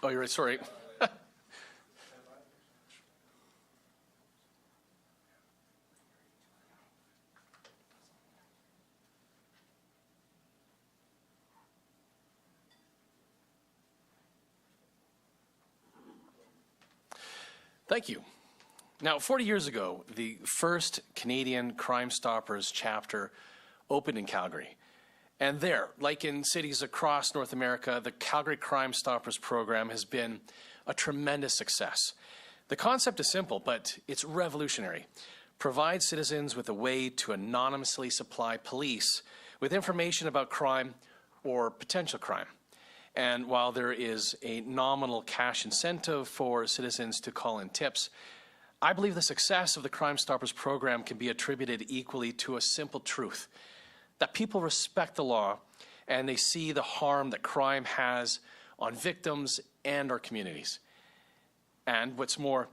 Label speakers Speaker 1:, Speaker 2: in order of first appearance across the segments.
Speaker 1: Oh, you're right. Sorry. Thank you. Now, 40 years ago, the first Canadian Crimestoppers chapter opened in Calgary. And there, like in cities across North America, the Calgary Crimestoppers program has been a tremendous success. The concept is simple, but it's revolutionary. Provide citizens with a way to anonymously supply police with information about crime or potential crime. And while there is a nominal cash incentive for citizens to call in tips, I believe the success of the Crimestoppers program can be attributed equally to a simple truth, that people respect the law and they see the harm that crime has on victims and our communities. And what's more,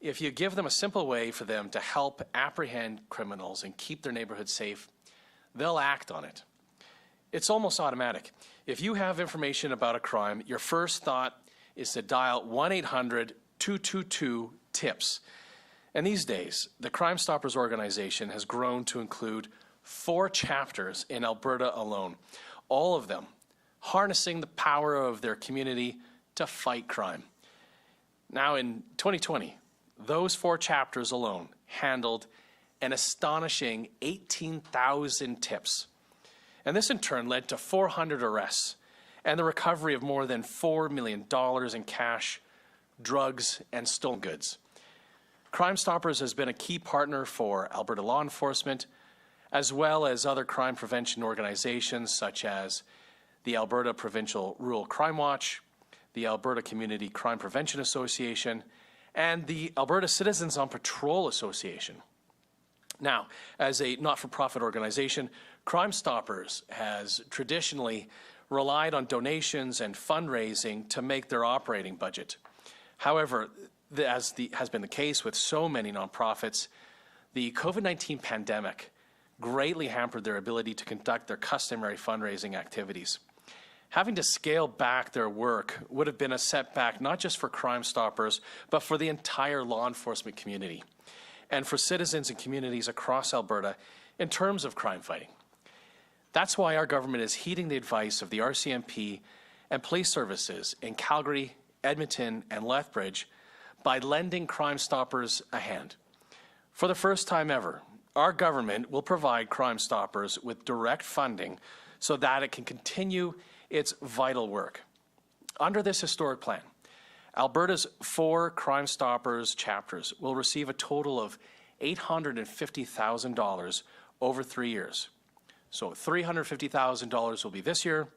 Speaker 1: if you give them a simple way for them to help apprehend criminals and keep their neighborhood safe, they'll act on it. It's almost automatic. If you have information about a crime, your first thought is to dial 1-800-222-TIPS. And these days, the Crimestoppers organization has grown to include 4 chapters in Alberta alone, all of them harnessing the power of their community to fight crime. Now in 2020, those 4 chapters alone handled an astonishing 18,000 tips. And this in turn led to 400 arrests and the recovery of more than $4 million in cash, drugs, and stolen goods. Crimestoppers has been a key partner for Alberta law enforcement, as well as other crime prevention organizations such as the Alberta Provincial Rural Crime Watch, the Alberta Community Crime Prevention Association, and the Alberta Citizens on Patrol Association. Now, as a not-for-profit organization, Crimestoppers has traditionally relied on donations and fundraising to make their operating budget. However, as has been the case with so many nonprofits, the COVID-19 pandemic greatly hampered their ability to conduct their customary fundraising activities. Having to scale back their work would have been a setback not just for Crimestoppers, but for the entire law enforcement community and for citizens and communities across Alberta in terms of crime fighting. That's why our government is heeding the advice of the Rcmp and police services in Calgary, Edmonton, and Lethbridge by lending Crimestoppers a hand. For the first time ever, our government will provide Crimestoppers with direct funding so that it can continue its vital work. Under this historic plan, Alberta's 4 Crimestoppers chapters will receive a total of $850,000 over 3 years. So $350,000 will be this year,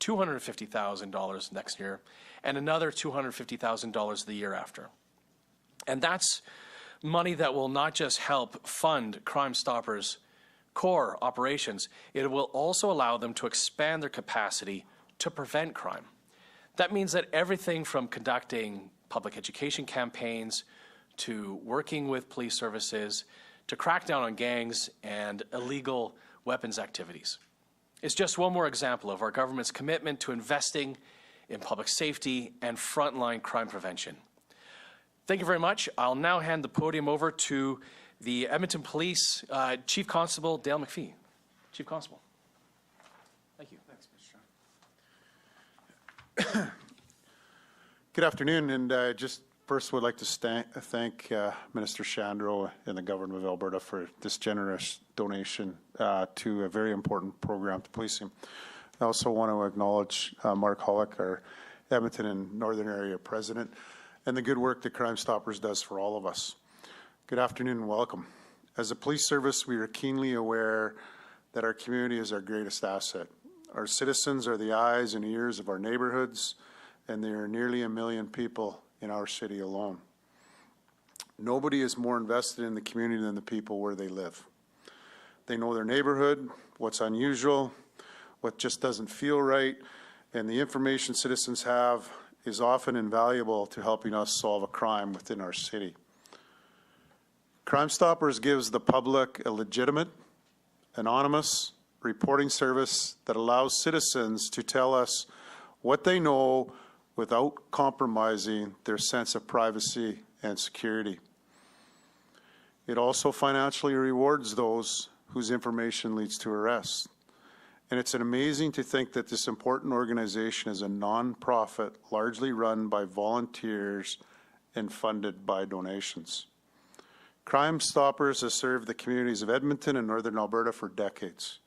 Speaker 1: $250,000 next year, and another $250,000 the year after. And that's money that will not just help fund Crimestoppers' core operations, it will also allow them to expand their capacity to prevent crime. That means that everything from conducting public education campaigns to working with police services to crack down on gangs and illegal weapons activities. It's just one more example of our government's commitment to investing in public safety and frontline crime prevention. Thank you very much. I'll now hand the podium over to the Edmonton Police Chief Constable Dale McPhee. Chief Constable. Thank you.
Speaker 2: Thanks, Mr. Chair. Good afternoon, and just first would like to thank Minister Shandro and the Government of Alberta for this generous donation to a very important program to policing. I also want to acknowledge Mark Hollick, our Edmonton and Northern Area President, and the good work that Crimestoppers does for all of us. Good afternoon and welcome. As a police service, we are keenly aware that our community is our greatest asset. Our citizens are the eyes and ears of our neighborhoods, and there are nearly 1 million people in our city alone. Nobody is more invested in the community than the people where they live. They know their neighborhood, what's unusual, what just doesn't feel right, and the information citizens have is often invaluable to helping us solve a crime within our city. Crimestoppers gives the public a legitimate, anonymous reporting service that allows citizens to tell us what they know without compromising their sense of privacy and security. It also financially rewards those whose information leads to arrest. And it's amazing to think that this important organization is a non-profit, largely run by volunteers and funded by donations. Crimestoppers has served the communities of Edmonton and Northern Alberta for decades.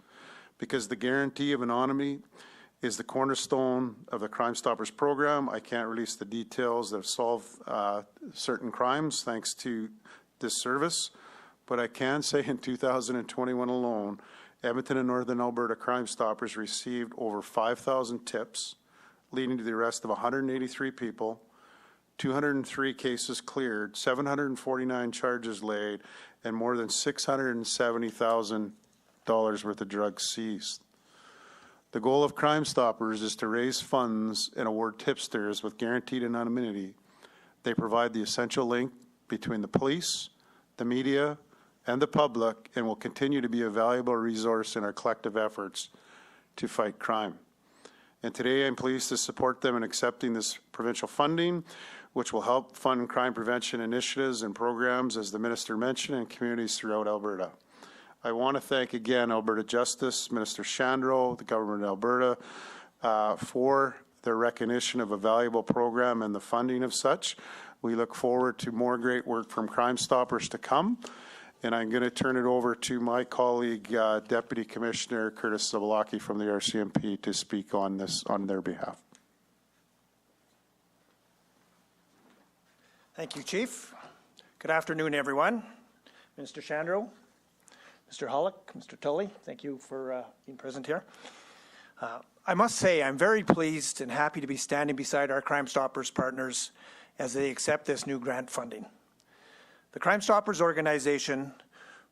Speaker 2: Because the guarantee of anonymity is the cornerstone of the Crimestoppers program, I can't release the details that have solved certain crimes thanks to this service, but I can say in 2021 alone, Edmonton and Northern Alberta Crimestoppers received over 5,000 tips, leading to the arrest of 183 people, 203 cases cleared, 749 charges laid, and more than $670,000 worth of drugs seized. The goal of Crimestoppers is to raise funds and award tipsters with guaranteed anonymity. They provide the essential link between the police, the media, and the public, and will continue to be a valuable resource in our collective efforts to fight crime. And today I'm pleased to support them in accepting this provincial funding, which will help fund crime prevention initiatives and programs, as the Minister mentioned, in communities throughout Alberta. I want to thank again Alberta Justice, Minister Shandro, the Government of Alberta, for their recognition of a valuable program and the funding of such. We look forward to more great work from Crimestoppers to come. And I'm going to turn it over to my colleague, Deputy Commissioner Curtis Sobalaki from the Rcmp, to speak on this on their behalf.
Speaker 3: Thank you, Chief. Good afternoon, everyone. Minister Shandro, Mr. Hollick, Mr. Tully, thank you for being present here. I must say I'm very pleased and happy to be standing beside our Crimestoppers partners as they accept this new grant funding. The Crimestoppers organization,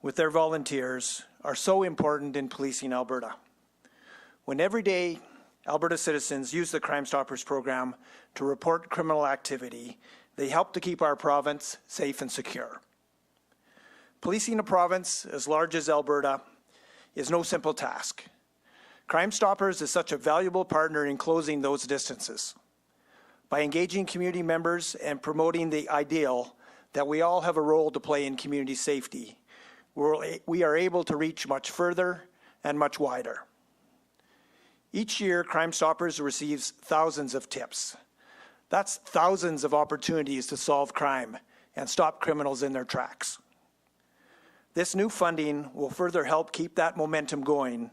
Speaker 3: with their volunteers, are so important in policing Alberta. When everyday Alberta citizens use the Crimestoppers program to report criminal activity, they help to keep our province safe and secure. Policing a province as large as Alberta is no simple task. Crimestoppers is such a valuable partner in closing those distances. By engaging community members and promoting the ideal that we all have a role to play in community safety, we are able to reach much further and much wider. Each year, Crimestoppers receives thousands of tips. That's thousands of opportunities to solve crime and stop criminals in their tracks. This new funding will further help keep that momentum going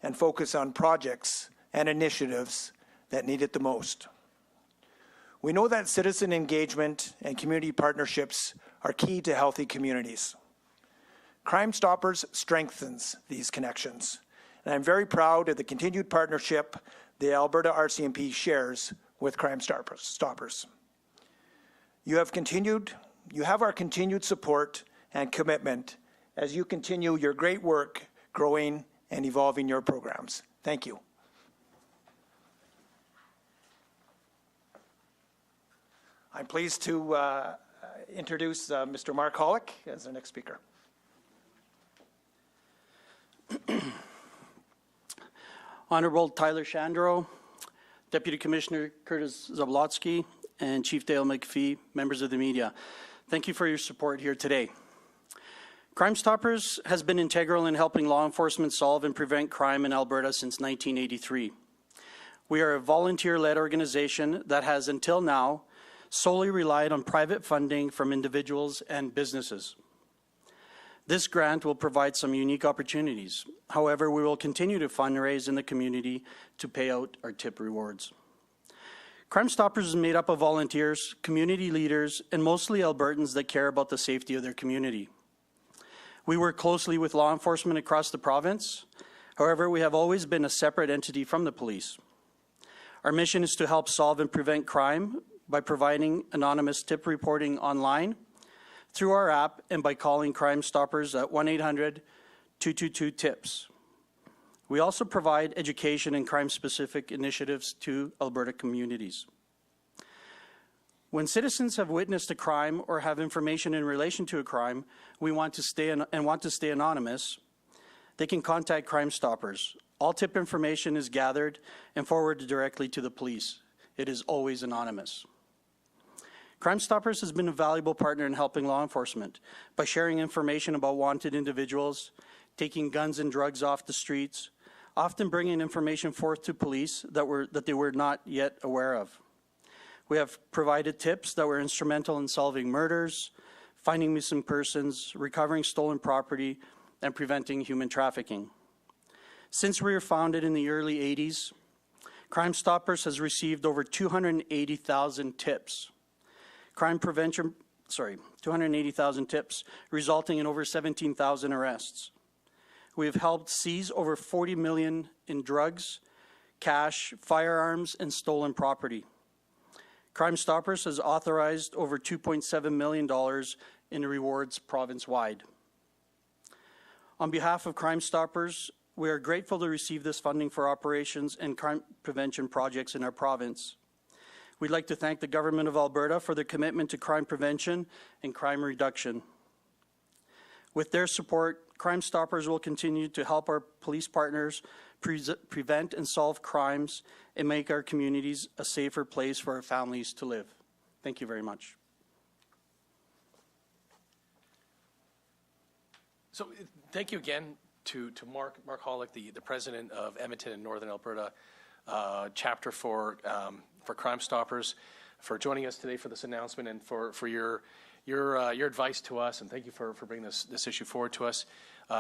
Speaker 3: and focus on projects and initiatives that need it the most. We know that citizen engagement and community partnerships are key to healthy communities. Crimestoppers strengthens these connections, and I'm very proud of the continued partnership the Alberta Rcmp shares with Crimestoppers. You have our continued support and commitment as you continue your great work growing and evolving your programs. Thank you. I'm pleased to introduce Mr. Mark Hollick as our next speaker.
Speaker 4: Honorable Tyler Shandro, Deputy Commissioner Curtis Sobalaki, and Chief Dale McPhee, members of the media. Thank you for your support here today. Crimestoppers has been integral in helping law enforcement solve and prevent crime in Alberta since 1983. We are a volunteer-led organization that has, until now, solely relied on private funding from individuals and businesses. This grant will provide some unique opportunities. However, we will continue to fundraise in the community to pay out our tip rewards. Crimestoppers is made up of volunteers, community leaders, and mostly Albertans that care about the safety of their community. We work closely with law enforcement across the province. However, we have always been a separate entity from the police. Our mission is to help solve and prevent crime by providing anonymous tip reporting online, through our app, and by calling Crimestoppers at 1-800-222-TIPS. We also provide education and crime-specific initiatives to Alberta communities. When citizens have witnessed a crime or have information in relation to a crime we want to stay anonymous, they can contact Crimestoppers. All tip information is gathered and forwarded directly to the police. It is always anonymous. Crimestoppers has been a valuable partner in helping law enforcement by sharing information about wanted individuals, taking guns and drugs off the streets, often bringing information forth to police that they were not yet aware of. We have provided tips that were instrumental in solving murders, finding missing persons, recovering stolen property, and preventing human trafficking. Since we were founded in the early 80s, Crimestoppers has received over 280,000 tips. 280,000 tips, resulting in over 17,000 arrests. We have helped seize over 40 million in drugs, cash, firearms, and stolen property. Crimestoppers has authorized over $2.7 million in rewards province-wide. On behalf of Crimestoppers, we are grateful to receive this funding for operations and crime prevention projects in our province. We'd like to thank the Government of Alberta for their commitment to crime prevention and crime reduction. With their support, Crimestoppers will continue to help our police partners prevent and solve crimes and make our communities a safer place for our families to live. Thank you very much.
Speaker 1: So thank you again to Mark Hollick, the president of Edmonton and Northern Alberta chapter for Crimestoppers, for joining us today for this announcement and for your advice to us, and thank you for bringing this issue forward to us.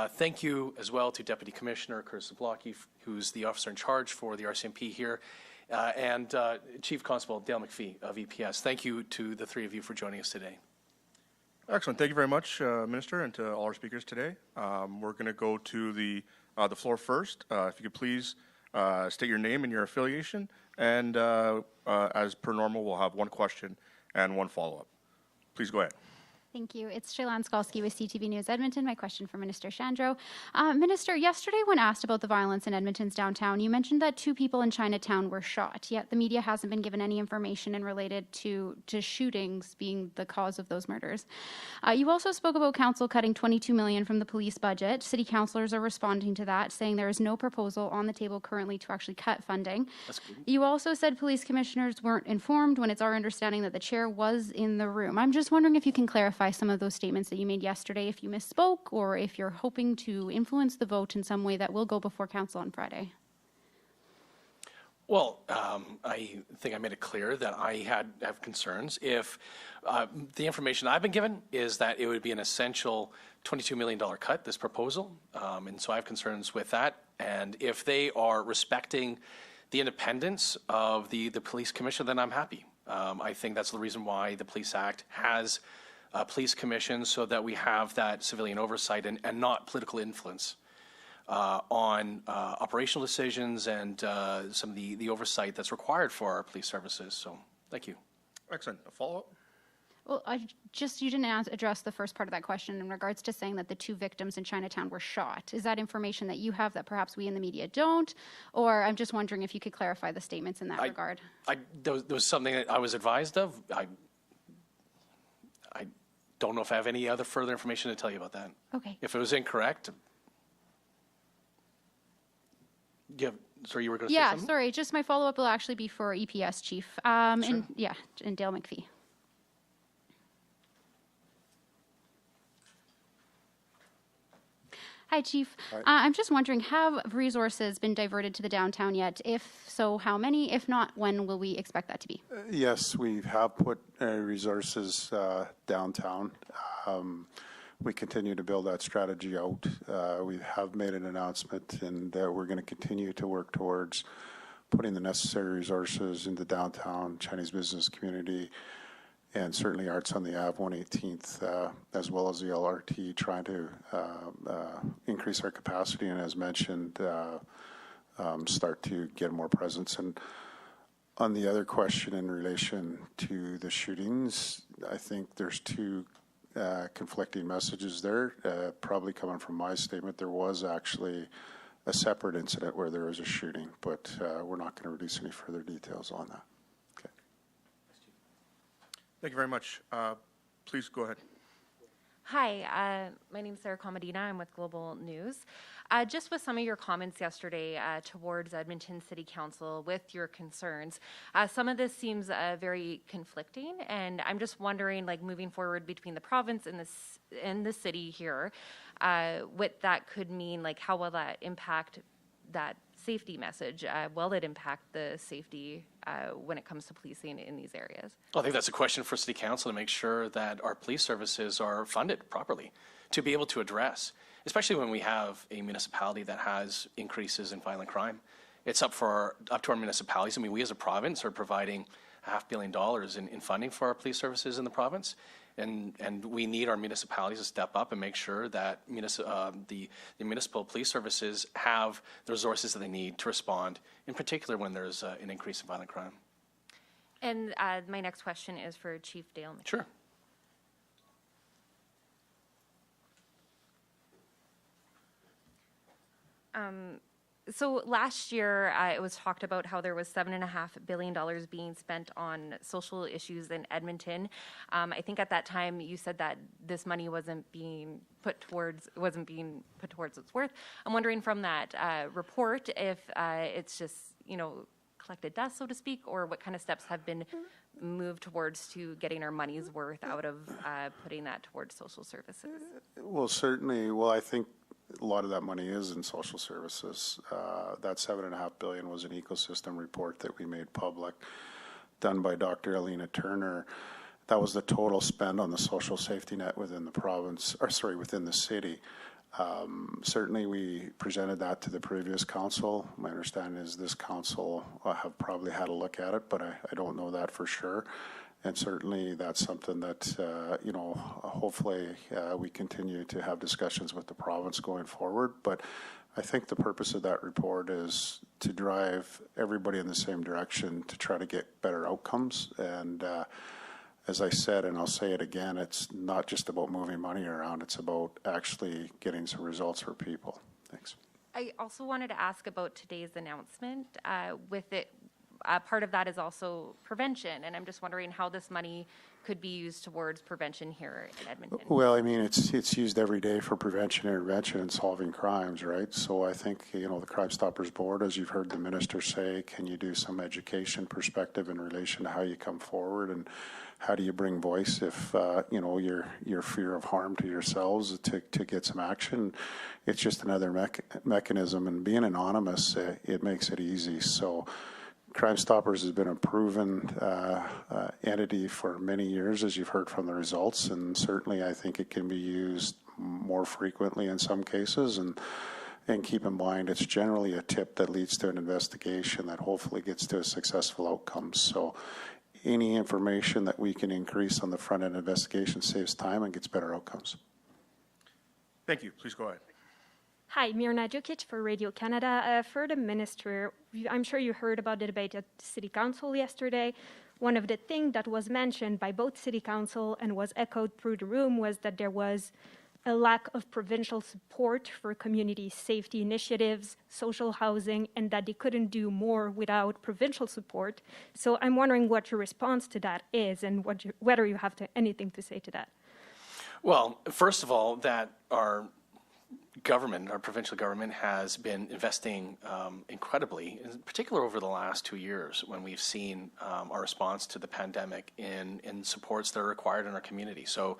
Speaker 1: Thank you as well to Deputy Commissioner Sobalaki, who's the officer in charge for the Rcmp here, and Chief Constable Dale McPhee of EPS. Thank you to the three of you for joining us today.
Speaker 5: Excellent. Thank you very much, Minister, and to all our speakers today. We're going to go to the floor first. If you could please state your name and your affiliation, and as per normal, we'll have one question and one follow-up. Please go ahead.
Speaker 6: Thank you. It's Shailan Skalski with CTV News Edmonton. My question for Minister Shandro. Minister, yesterday when asked about the violence in Edmonton's downtown, you mentioned that 2 people in Chinatown were shot, yet the media hasn't been given any information in related to shootings being the cause of those murders. You also spoke about council cutting $22 million from the police budget. City councillors are responding to that, saying there is no proposal on the table currently to actually cut funding.
Speaker 1: That's good.
Speaker 6: You also said police commissioners weren't informed when it's our understanding that the chair was in the room. I'm just wondering if you can clarify some of those statements that you made yesterday, if you misspoke, or if you're hoping to influence the vote in some way that will go before council on Friday.
Speaker 1: Well, I think I made it clear that I have concerns. If the information I've been given is that it would be an essential $22 million cut, this proposal, and so I have concerns with that. And if they are respecting the independence of the police commission, then I'm happy. I think that's the reason why the Police Act has police commissions, so that we have that civilian oversight and not political influence on operational decisions and some of the oversight that's required for our police services. So thank you.
Speaker 5: Excellent. A follow-up?
Speaker 6: Well, you didn't address the first part of that question in regards to saying that the 2 victims in Chinatown were shot. Is that information that you have that perhaps we in the media don't? Or I'm just wondering if you could clarify the statements in that regard.
Speaker 1: There was something that I was advised of. I don't know if I have any other further information to tell you about that.
Speaker 6: Okay.
Speaker 1: If it was incorrect, sorry, you were going to say something?
Speaker 6: Yeah, sorry. Just my follow-up will actually be for EPS Chief. Sure. And Dale McPhee. Hi, Chief.
Speaker 2: Hi.
Speaker 6: I'm just wondering, have resources been diverted to the downtown yet? If so, how many? If not, when will we expect that to be?
Speaker 2: Yes, we have put resources downtown. We continue to build that strategy out. We have made an announcement, and we're going to continue to work towards putting the necessary resources in the downtown Chinese business community, and certainly Arts on the Ave 118th, as well as the LRT, trying to increase our capacity and, as mentioned, start to get more presence. And on the other question in relation to the shootings, I think there's 2 conflicting messages there, probably coming from my statement. There was actually a separate incident where there was a shooting, but we're not going to release any further details on that.
Speaker 5: Thank you very much. Please go ahead.
Speaker 7: Hi, my name is Sarah Comadina. I'm with Global News. Just with some of your comments yesterday towards Edmonton City Council with your concerns, some of this seems very conflicting, and I'm just wondering, like, moving forward between the province and the city here, what that could mean, like how will that impact that safety message? Will it impact the safety when it comes to policing in these areas?
Speaker 1: Well, I think that's a question for City Council to make sure that our police services are funded properly to be able to address, especially when we have a municipality that has increases in violent crime. It's up to our municipalities. I mean, we as a province are providing $500 million in funding for our police services in the province. And we need our municipalities to step up and make sure that the municipal police services have the resources that they need to respond, in particular when there's an increase in violent crime.
Speaker 7: And my next question is for Chief Dale.
Speaker 1: Sure.
Speaker 7: So last year, it was talked about how there was $7.5 billion being spent on social issues in Edmonton. I think at that time you said that this money wasn't being put towards its worth. I'm wondering from that report if it's just collected dust, so to speak, or what kind of steps have been moved towards to getting our money's worth out of putting that towards social services.
Speaker 2: Well, certainly. Well, I think a lot of that money is in social services. That $7.5 billion was an ecosystem report that we made public, done by Dr. Alina Turner. That was the total spend on the social safety net within the province, within the city. Certainly, we presented that to the previous council. My understanding is this council have probably had a look at it, but I don't know that for sure. And certainly that's something that, hopefully we continue to have discussions with the province going forward. But I think the purpose of that report is to drive everybody in the same direction to try to get better outcomes. And as I said, and I'll say it again, it's not just about moving money around, it's about actually getting some results for people. Thanks.
Speaker 7: I also wanted to ask about today's announcement. With it, part of that is also prevention, and I'm just wondering how this money could be used towards prevention here in Edmonton.
Speaker 2: Well, I mean, it's used every day for prevention, intervention, and solving crimes, right? So I think, the Crimestoppers board, as you've heard the minister say, can you do some education perspective in relation to how you come forward and how do you bring voice if, your fear of harm to yourselves to get some action? It's just another mechanism, and being anonymous, it makes it easy. So Crimestoppers has been a proven entity for many years, as you've heard from the results, and certainly I think it can be used more frequently in some cases. And keep in mind, it's generally a tip that leads to an investigation that hopefully gets to a successful outcome. So any information that we can increase on the front end investigation saves time and gets better outcomes.
Speaker 5: Thank you. Please go ahead.
Speaker 8: Hi, Mirna Djukic for Radio Canada. For the minister, I'm sure you heard about the debate at City Council yesterday. One of the things that was mentioned by both City Council and was echoed through the room was that there was a lack of provincial support for community safety initiatives, social housing, and that they couldn't do more without provincial support. So I'm wondering what your response to that is and whether you have anything to say to that.
Speaker 1: Well, first of all, that our provincial government has been investing incredibly, in particular over the last 2 years when we've seen our response to the pandemic in supports that are required in our community. So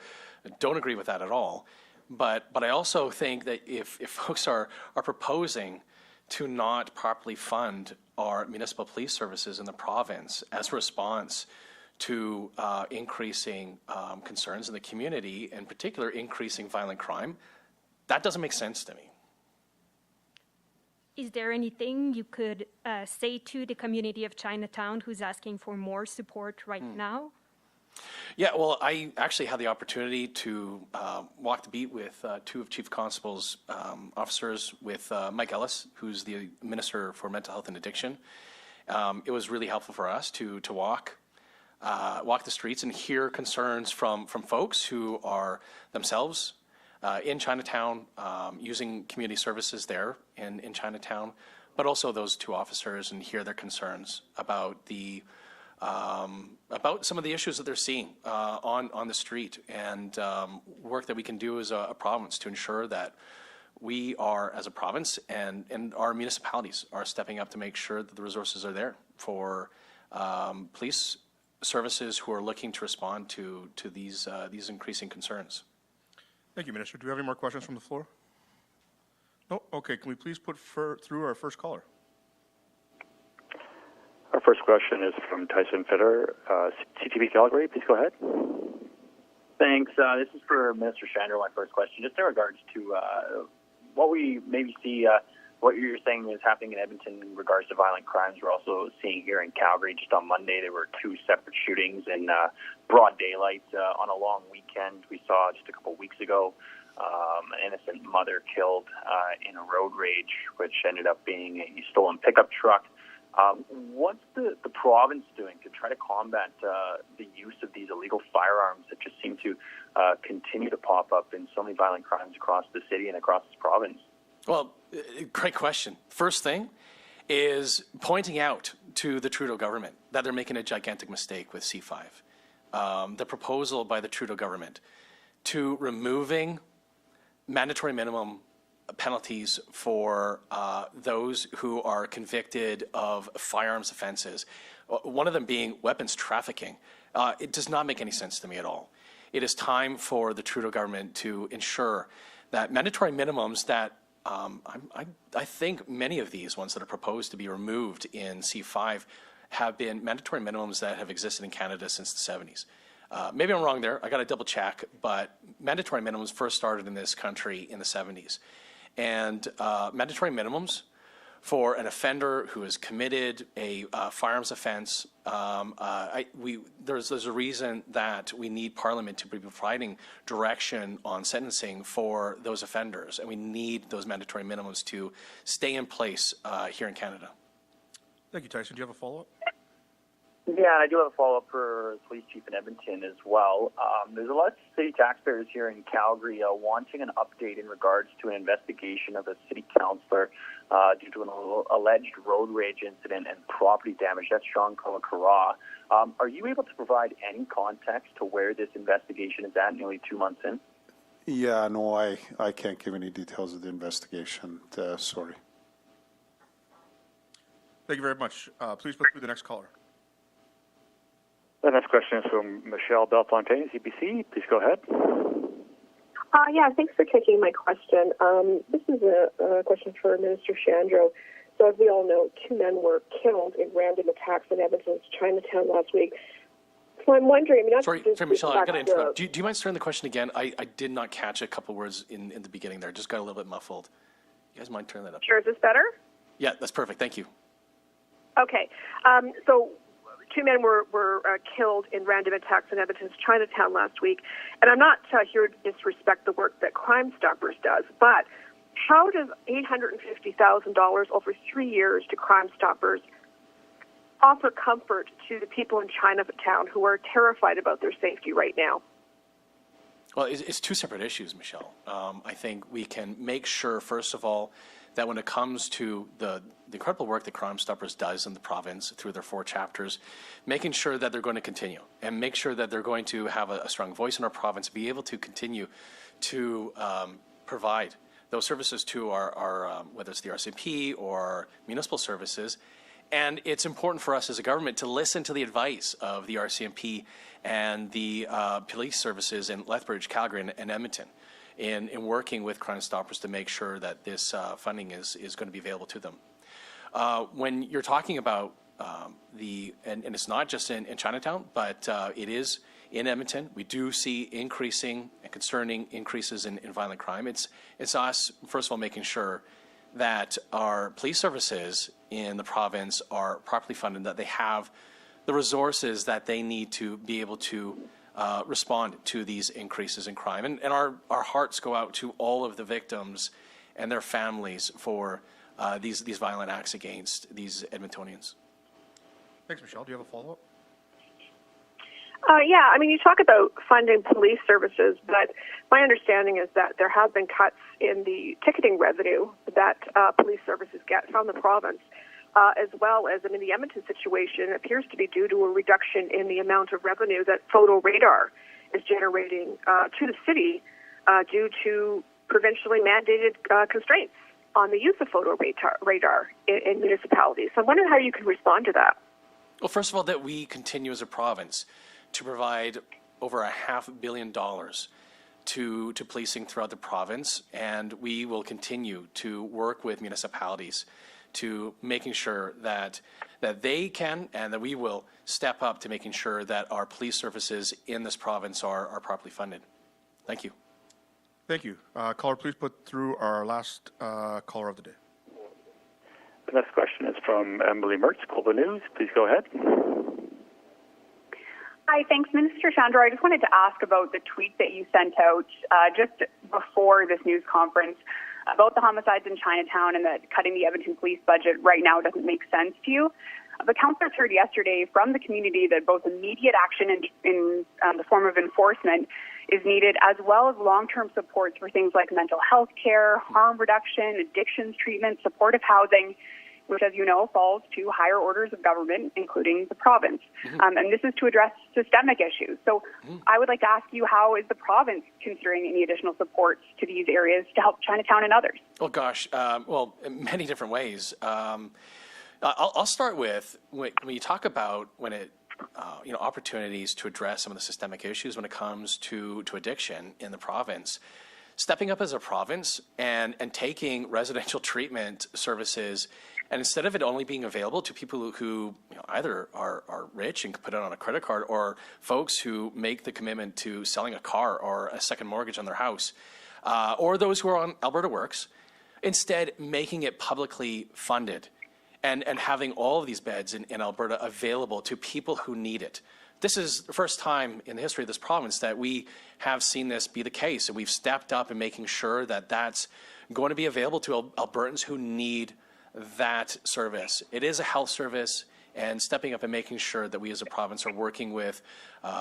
Speaker 1: don't agree with that at all. But I also think that if folks are proposing to not properly fund our municipal police services in the province as a response to increasing concerns in the community, in particular increasing violent crime, that doesn't make sense to me.
Speaker 8: Is there anything you could say to the community of Chinatown who's asking for more support right now?
Speaker 1: Yeah, well, I actually had the opportunity to walk the beat with two of Chief Constable's officers, with Mike Ellis, who's the Minister for Mental Health and Addiction. It was really helpful for us to walk the streets and hear concerns from folks who are themselves in Chinatown, using community services there in Chinatown, but also those two officers, and hear their concerns about the about some of the issues that they're seeing on the street, and work that we can do as a province to ensure that we are, as a province, and our municipalities are stepping up to make sure that the resources are there for police services who are looking to respond to these increasing concerns.
Speaker 5: Thank you, Minister. Do we have any more questions from the floor? No? Okay, can we please put through our first caller?
Speaker 9: Our first question is from Tyson Fitter, CTV Calgary. Please go ahead.
Speaker 10: Thanks. This is for Minister Chandra, my first question. Just in regards to what we maybe see, what you're saying is happening in Edmonton in regards to violent crimes, we're also seeing here in Calgary. Just on Monday, there were 2 separate shootings in broad daylight on a long weekend. We saw just a couple weeks ago an innocent mother killed in a road rage, which ended up being a stolen pickup truck. What's the province doing to try to combat the use of these illegal firearms that just seem to continue to pop up in so many violent crimes across the city and across this province?
Speaker 1: Well, great question. First thing is pointing out to the Trudeau government that they're making a gigantic mistake with C5. The proposal by the Trudeau government to removing mandatory minimum penalties for those who are convicted of firearms offenses, one of them being weapons trafficking. It does not make any sense to me at all. It is time for the Trudeau government to ensure that mandatory minimums that I think many of these ones that are proposed to be removed in C5 have been mandatory minimums that have existed in Canada since the 70s. Maybe I'm wrong there. I got to double check, but mandatory minimums first started in this country in the 70s. And mandatory minimums for an offender who has committed a firearms offense, there's a reason that we need Parliament to be providing direction on sentencing for those offenders, and we need those mandatory minimums to stay in place here in Canada.
Speaker 5: Thank you, Tyson. Do you have a follow-up?
Speaker 10: Yeah, I do have a follow-up for the police chief in Edmonton as well. There's a lot of city taxpayers here in Calgary wanting an update in regards to an investigation of a city councillor due to an alleged road rage incident and property damage. That's Sean Kalakara. Are you able to provide any context to where this investigation is at nearly 2 months in?
Speaker 2: Yeah, no, I can't give any details of the investigation. Sorry.
Speaker 5: Thank you very much. Please put through the next caller.
Speaker 9: The next question is from Michelle Bellefontaine, CBC. Please go ahead.
Speaker 11: Yeah, thanks for taking my question. This is a question for Minister Chandro. So as we all know, 2 men were killed in random attacks in Edmonton's Chinatown last week. So I'm wondering...
Speaker 1: Sorry, Michelle, I got to interrupt. Do you mind starting the question again? I did not catch a couple words in the beginning there. Just got a little bit muffled. You guys mind turning that up?
Speaker 11: Sure, is this better?
Speaker 1: Yeah, that's perfect. Thank you.
Speaker 11: Okay. So 2 men were killed in random attacks in Edmonton's Chinatown last week. And I'm not here to disrespect the work that Crimestoppers does, but how does $850,000 over 3 years to Crimestoppers offer comfort to the people in Chinatown who are terrified about their safety right now?
Speaker 1: Well, it's 2 separate issues, Michelle. I think we can make sure, first of all, that when it comes to the incredible work that Crimestoppers does in the province through their 4 chapters, making sure that they're going to continue and make sure that they're going to have a strong voice in our province, be able to continue to provide those services to our whether it's the Rcmp or municipal services. And it's important for us as a government to listen to the advice of the Rcmp and the police services in Lethbridge, Calgary, and Edmonton in working with Crimestoppers to make sure that this funding is going to be available to them. When you're talking about and it's not just in Chinatown, but it is in Edmonton, we do see increasing and concerning increases in violent crime. It's us, first of all, making sure that our police services in the province are properly funded, that they have the resources that they need to be able to respond to these increases in crime. And our hearts go out to all of the victims and their families for these violent acts against these Edmontonians.
Speaker 5: Thanks, Michelle. Do you have a follow-up?
Speaker 11: Yeah, I mean, you talk about funding police services, but my understanding is that there have been cuts in the ticketing revenue that police services get from the province. as well as, the Edmonton situation appears to be due to a reduction in the amount of revenue that photo radar is generating to the city due to provincially mandated constraints on the use of photo radar in municipalities. So I'm wondering how you can respond to that.
Speaker 1: Well, first of all, that we continue as a province to provide over $500 million to policing throughout the province, and we will continue to work with municipalities to making sure that they can and that we will step up to making sure that our police services in this province are properly funded. Thank you.
Speaker 5: Thank you. Caller, please put through our last caller of the day.
Speaker 9: The next question is from Emily Mertz, Global News. Please go ahead.
Speaker 12: Hi, thanks. Minister Chandra, I just wanted to ask about the tweet that you sent out just before this news conference about the homicides in Chinatown and that cutting the Edmonton police budget right now doesn't make sense to you. The councillors heard yesterday from the community that both immediate action in the form of enforcement is needed, as well as long-term supports for things like mental health care, harm reduction, addictions treatment, supportive housing, which, as you know, falls to higher orders of government, including the province. And this is to address systemic issues. So I would like to ask you, how is the province considering any additional supports to these areas to help Chinatown and others?
Speaker 1: Oh, gosh. Well, in many different ways. I'll start with when you talk about opportunities to address some of the systemic issues when it comes to addiction in the province. Stepping up as a province and taking residential treatment services, and instead of it only being available to people who either are rich and can put it on a credit card, or folks who make the commitment to selling a car or a second mortgage on their house, or those who are on Alberta Works, instead making it publicly funded and having all of these beds in Alberta available to people who need it. This is the first time in the history of this province that we have seen this be the case, and we've stepped up in making sure that that's going to be available to Albertans who need that service. It is a health service, and stepping up and making sure that we as a province are working with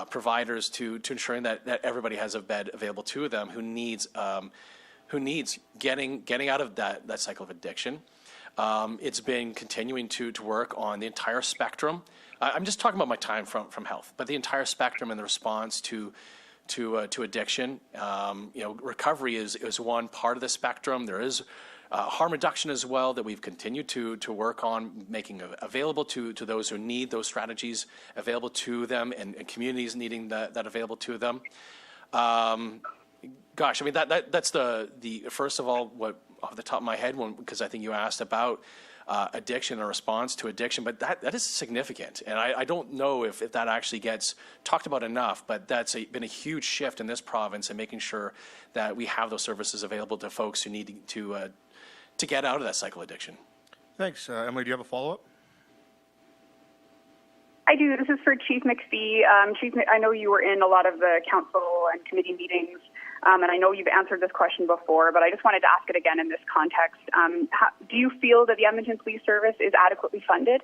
Speaker 1: providers to ensuring that everybody has a bed available to them who needs getting out of that cycle of addiction. It's been continuing to work on the entire spectrum. I'm just talking about my time from health, but the entire spectrum and the response to addiction. Recovery is one part of the spectrum. There is harm reduction as well that we've continued to work on making available to those who need those strategies available to them, and communities needing that available to them. Gosh, I mean that's the first of all, what off the top of my head, because I think you asked about addiction and response to addiction, but that is significant, and I don't know if that actually gets talked about enough, but that's been a huge shift in this province and making sure that we have those services available to folks who need to get out of that cycle of addiction.
Speaker 5: Thanks. Emily, do you have a follow-up?
Speaker 12: I do. This is for Chief McPhee. Chief, I know you were in a lot of the council and committee meetings, and I know you've answered this question before, but I just wanted to ask it again in this context. Do you feel that the Edmonton Police Service is adequately funded?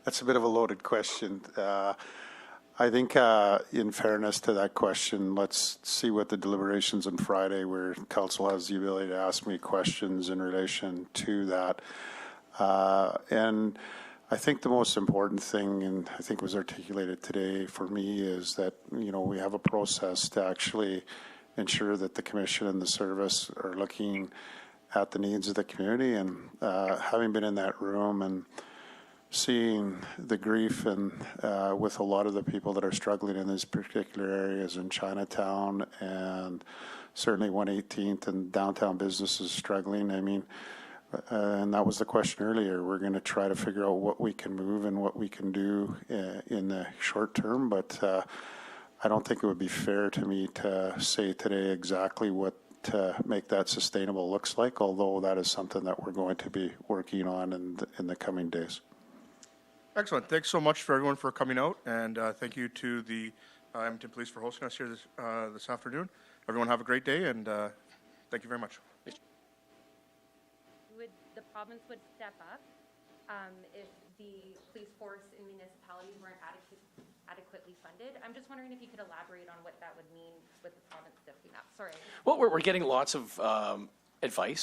Speaker 2: That's a bit of a loaded question. I think in fairness to that question, let's see what the deliberations on Friday, where council has the ability to ask me questions in relation to that. And I think the most important thing, and I think was articulated today for me, is that, we have a process to actually ensure that the commission and the service are looking at the needs of the community. And having been in that room and seeing the grief and with a lot of the people that are struggling in these particular areas in Chinatown, and certainly 118th and downtown businesses struggling, and that was the question earlier. We're going to try to figure out what we can move and what we can do in the short term, but I don't think it would be fair to me to say today exactly what to make that sustainable looks like, although that is something that we're going to be working on in the coming days.
Speaker 5: Excellent. Thanks so much for everyone for coming out, and thank you to the Edmonton Police for hosting us here this afternoon. Everyone have a great day, and thank you very much.
Speaker 7: The province would step up if the police force in municipalities weren't adequately funded. I'm just wondering if you could elaborate on what that would mean with the province stepping up. Sorry.
Speaker 1: Well, we're getting lots of advice